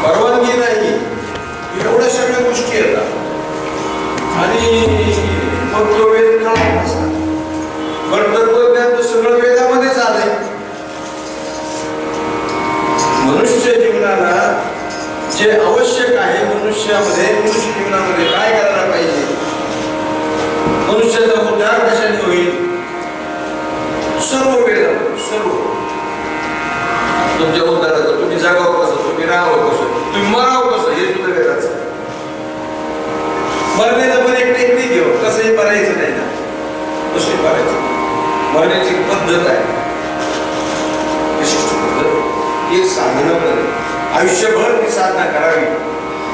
परवानगी नाही, एवढ्या सगळ्या गोष्टी येतात आणि मग तो वेद कळला कसा? बरं तत्वज्ञान तर सगळं वेदामध्येच आलंय. मनुष्य जीवनाला जे आवश्यक आहे, मनुष्य जीवनामध्ये काय करायला पाहिजे, मनुष्याचा उद्धार कशाने होईल, सर्व वेदामध्ये सर्व. तुमच्या उद्धाराचं तुम्ही जागावं कसं, तुम्ही राहावं कसं, तुम्ही मरावं कसं, हे सुद्धा वेदाचं. मरण्याचं पण एक टेक्निक घेऊ, कसंही मरायचं नाही ना, कसंही मरायचं. मरण्याची पद्धत आहे, विशिष्ट पद्धत, एक साधना करेल. आयुष्यभर ती साधना करावी,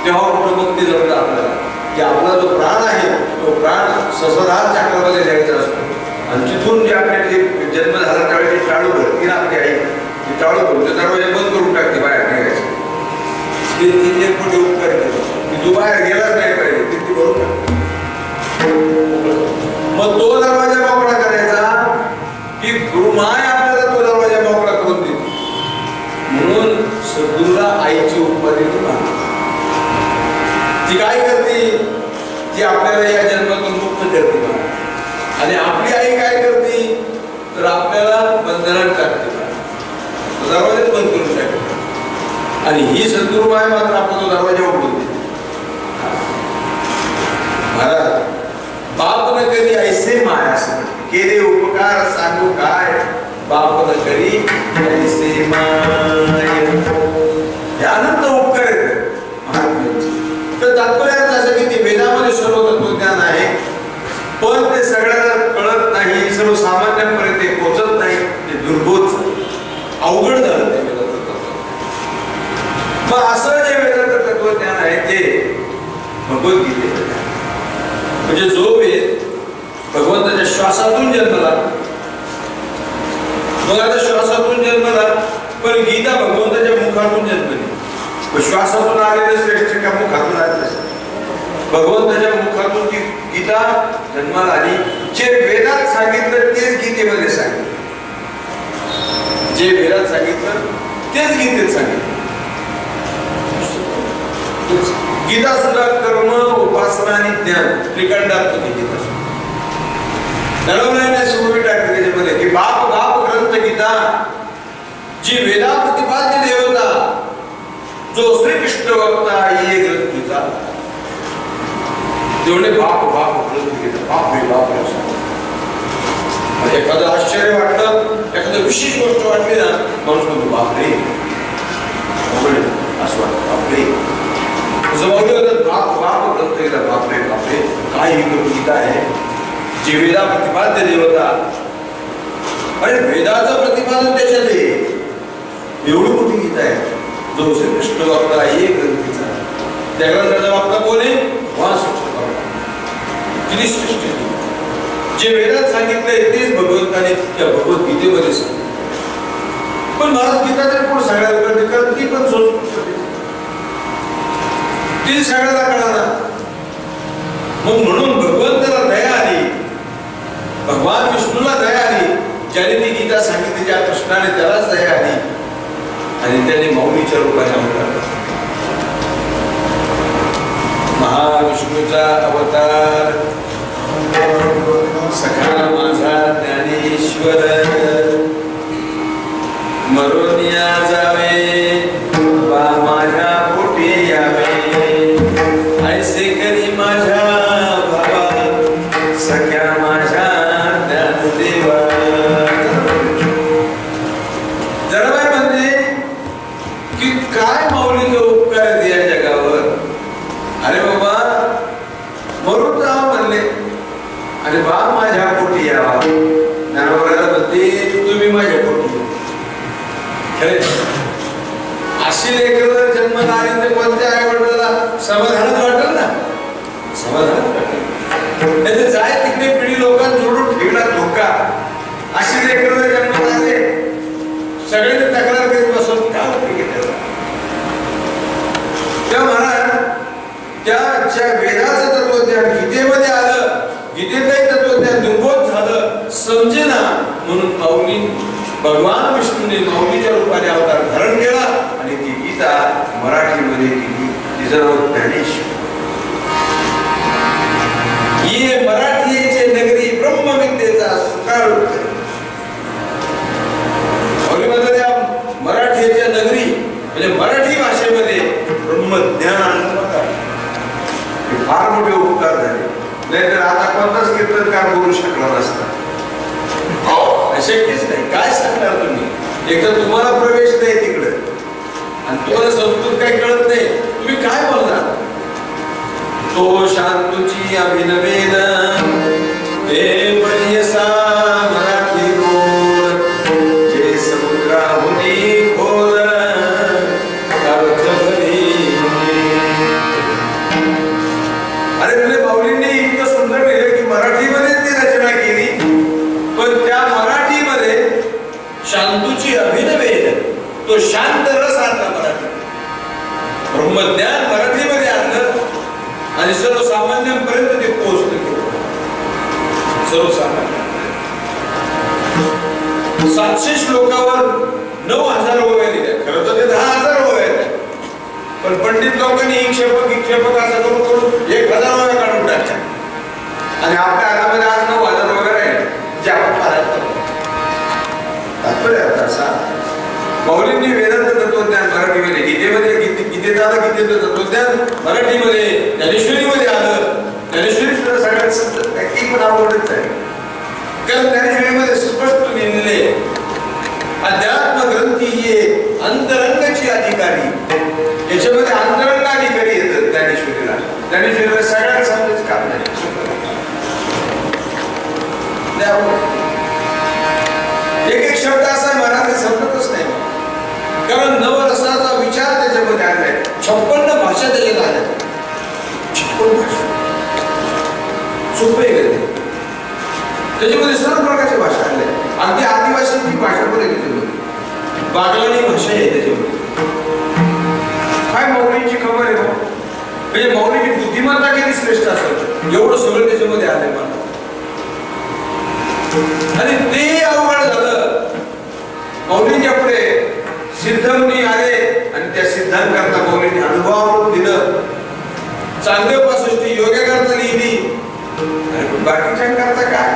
तेव्हा कुठं मुक्ती जमलं आपल्याला की आपला जो प्राण आहे तो प्राण सहस्रार चक्रामध्ये द्यायचा असतो. आणि तिथून जे आपल्याला जन्म झाला त्यावेळी टाळू भरती ना आपली आई, ती टाळू भरते दरवाजा बंद करून टाकते बाहेर निघायचं. तिथे एक मोठे उपकार केले की तू बाहेर गेलाच नाही पाहिजे, तिथे भरून टाक. मग तो दरवाजा मोकळा करायचा की गुरुमाय आपल्याला तो दरवाजा मोकळा करून देतो. म्हणून सद्गुरूला आईची उपाधी ती काय करते, ती आपल्याला या जन्मातून मुक्त करते. आणि आपली आई काय करते तर आपल्याला बंधनात टाकते, दरवाजाच बंद करून टाकते. आणि ही सद्गुरू माय मात्र आपण तो दरवाजा उघडून देते. महाराज बाप न करी ऐसे माया केले उपकार सांगू काय, बाप न करी ऐसे माया. अनंत उपकार आहेत महात्म्यांचे. तर तात्पर्य असं की ते वेदामध्ये सर्व तत्वज्ञान आहे, पण ते सगळ्याला कळत नाही, सर्वसामान्यांपर्यंत ते पोचत नाही, ते दुर्बोध अवघड झालं ते वेदाचं तत्व. मग असं जे वेदाचं तत्वज्ञान आहे ते भगवद्गीतेचं ज्ञान. म्हणजे जो वेद भगवंताच्या श्वासातून जन्मला, मग आता श्वासातून जन्मला, पण गीता भगवंताच्या मुखातून जन्मली. श्वासातून आलेलं श्रेष्ठ का मुखातून आलेलं? भगवंताच्या मुखातून ती गीता जन्माला आली. जे वेदात सांगितलं तेच गीतेमध्ये सांगितलं, जे वेदात सांगितलं तेच गीतेत सांगितलं. गीता सुद्धा कर्म, उपासना आणि ज्ञान त्रिकंडात्मक गीता नरवण्याने सुरू टाकते त्याच्यामध्ये की बाप बाप ग्रंथ गीता, जी वेदा प्रतिपाद्य देवता, जो श्रीकृष्ण वक्ता ये ग्रंथ गीता. तेवढे बाप बाप ग्रंथ गीता, बाप रे बाप रे. एखादं आश्चर्य वाटलं, एखादं विशेष गोष्ट वाटली ना, माणूस म्हणतो बापरे, असं वाटतं बापरे. बाप बाप ग्रंथ गीता, बापरे बापरे, काय ही गीता आहे, जी वेदा प्रतिपाद्य देवता. अरे वेदाचं प्रतिपादन त्याच्यात आहे, एवढी मोठी गीता आहे. जो श्रीकृष्ण वक्ता एक ग्रंथीचा, त्या ग्रंथाचा वक्ता कोण आहे? किती श्रेष्ठ. जे वेदात सांगितलंय तेच भगवंताने त्या भगवद्गीतेमध्ये सांगितलं. पण महाराज गीता तरी कोण सगळ्याला कळते, कारण ती पण संस्कृत, ती सगळ्याला कळणार. मग म्हणून भगवंताला दया आली, भगवान विष्णूला दया आली, ज्याने ती गीता सांगितली, ज्या कृष्णाने त्यालाच दया आली आणि त्याने मौलीच्या रूपाने अवतार. महाविष्णूचा अवतार सखा माझा ज्ञानेश्वर, मरोनिया जावे बा माझ्या पोटी यावे, ऐसे करी माझ्या भावा सख्या माझ्या ज्ञानदेवा. जरा म्हणते की काय माऊलीचे उपकार आहेत या जगावर. अरे बाबा मरून जावं म्हणले आणि बा माझ्या पोटी यावा. ज्ञानोबाला म्हणते तुम्ही माझ्या पोटी. खरे अशी लेकरं जन्माला आली तर कोणत्या आई वडिलांना समाधानच वाटेल ना, समाधान वाटेल. जाय तिकडे पिढी लोकांजोडून ठेवला धोका. अशी लेकरं जन्माला आले, सगळे तक्रार करीत बसून काय उपयोग त्याला. त्या महाराज त्या ज्या वेदाचं तत्वज्ञान गीतेमध्ये आलं, गीतेतही तत्वज्ञान दुर्बोध झालं, समजेना, म्हणून माऊली भगवान विष्णूने माऊलीच्या रूपाने अवतार धारण केला आणि ती गीता मराठीमध्ये केली. तिचं नाव ज्ञानेश्वर. म्हणजे मराठीचे नगरी ब्रह्मविद्येचा सुकाळ मराठीच्या नगरी म्हणजे मराठी भाषेमध्ये ब्रह्मज्ञान फार मोठे उपकार झाले. नाहीतर आता कोणताच कीर्तनकार बोलू शकला नसता. शक्यच नाही. काय सांगणार तुम्ही? एक तर तुम्हाला प्रवेश नाही तिकडे आणि तुम्हाला संस्कृत काही कळत नाही, तुम्ही काय बोलणार? तो शांतुची अभिनवेन ते पर्यसा मराठी बोल जे समुद्राहुनी खोल अर्थ भरी. अरे तुला माऊलींनी इतकं सुंदर लिहिलं की मराठीमध्ये ती रचना केली, पण त्या मराठीमध्ये शांतुची अभिनवेन तो शांत रस आणला. मराठी ब्रह्मज्ञान मराठीमध्ये आणलं आणि सर्वसामान्यांपर्यंत ते पोहोचलं. सर्वसामान्य 700 श्लोकावर 9000 ओव्या दिल्या. खरं तर ते 10,000 ओव्या आहेत, पण पंडित लोकांनी इक्षेपक असं करून 1000 ओव्या काढून टाकल्या आणि आपल्या हातामध्ये आज 9000 ओव्या राहिले जे आपण पारायण करतो. तात्पर्य असा माऊलींनी वेदांत तत्वज्ञान मराठीमध्ये गीतेचं तत्वज्ञान मराठीमध्ये ज्ञानेश्वरीमध्ये आलं. ज्ञानेश्वरी सुद्धा सगळ्यात समजत नाही पण आवडत आहे, कारण ज्ञानेश्वरीमध्ये स्पष्ट लिहिलेले अध्यात्म ग्रंथी ही अंतरंगाची अधिकारी. याच्यामध्ये अंतरंग अधिकारी येतात ज्ञानेश्वरीला. ज्ञानेश्वरीला सगळ्यात समजायचं काम नाही. एक शब्द असा आहे मराठी समजतच नाही, कारण नवरसाचा विचार त्याच्यामध्ये आलाय. 56 भाषा त्याच्यात आल्या. 56 भाषा सोपे आहे त्याच्यामध्ये सर्व प्रकारच्या भाषा आल्या. अगदी आदिवासींची भाषा पण आहे त्याच्यामध्ये. बागलानी भाषा आहे त्याच्यामध्ये. काय माऊलींची खबर आहे बघ, म्हणजे माऊलीची बुद्धिमत्ता किती श्रेष्ठ असेल एवढं सगळं त्याच्यामध्ये आलंय मला. आणि ते अवघड झालं. माऊलींच्या पुढे सिद्धमुनी आले आणि त्या सिद्धांकरता माऊलींनी अनुभवावरून दिलं. चांगले 65 योग्य करता लिहिली, बाकीच्या करता काय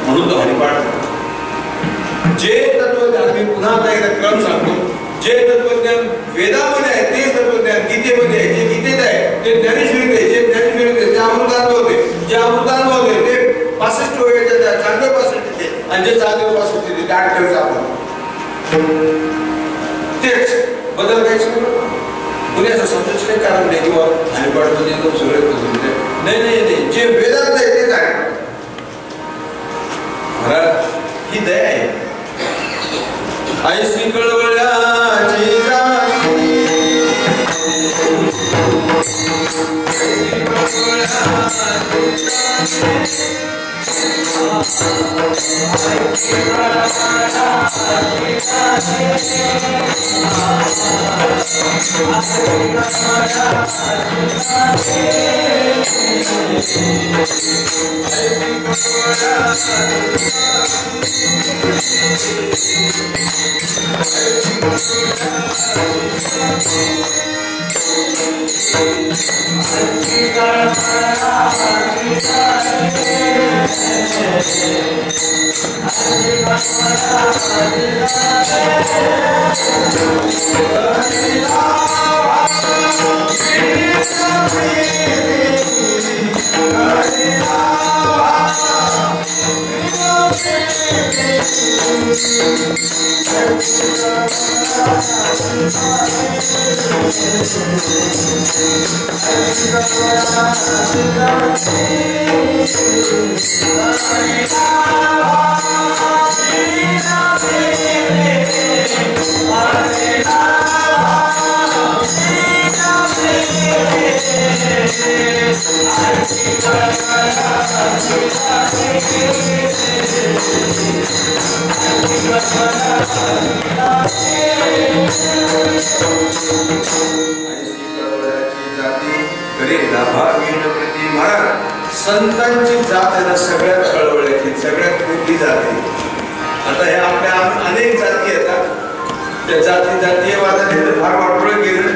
म्हणून तो हरिपाठ. जे तत्वज्ञान मी पुन्हा एकदा क्रम सांगतो, जे तत्वज्ञान वेदामध्ये आहे तेच तत्वज्ञान गीतेमध्ये आहे. जे गीतेत आहे ते ज्ञानेश्वरीत आहे. जे ज्ञानेश्वरीत जे अमृतानुभव होते, जे अमृतानुभव होते ते 65 वेळेच्या चांगले 65 ते, आणि जे चांगले 65 ते 8 वेळेचा आपण तेच बदल काहीच कोणी असं समजायचं काही कारण नाही किंवा हरिपाठमध्ये एकदम सगळे नाही. जे वेदात आहे तेच आहे. ही दया आहे. ऐसी कळवळ्याची संतांची जात आहे ना सगळ्यात कळवळ्याची, सगळ्यात मोठी जात आहे. आता हे आपल्या अनेक जाती येतात, त्या जातीय वादाने फार वाटोळं गेलं.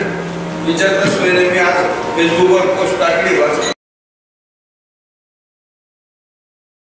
विचारता सोयीने मी आज फेसबुकवर पोस्ट टाकली.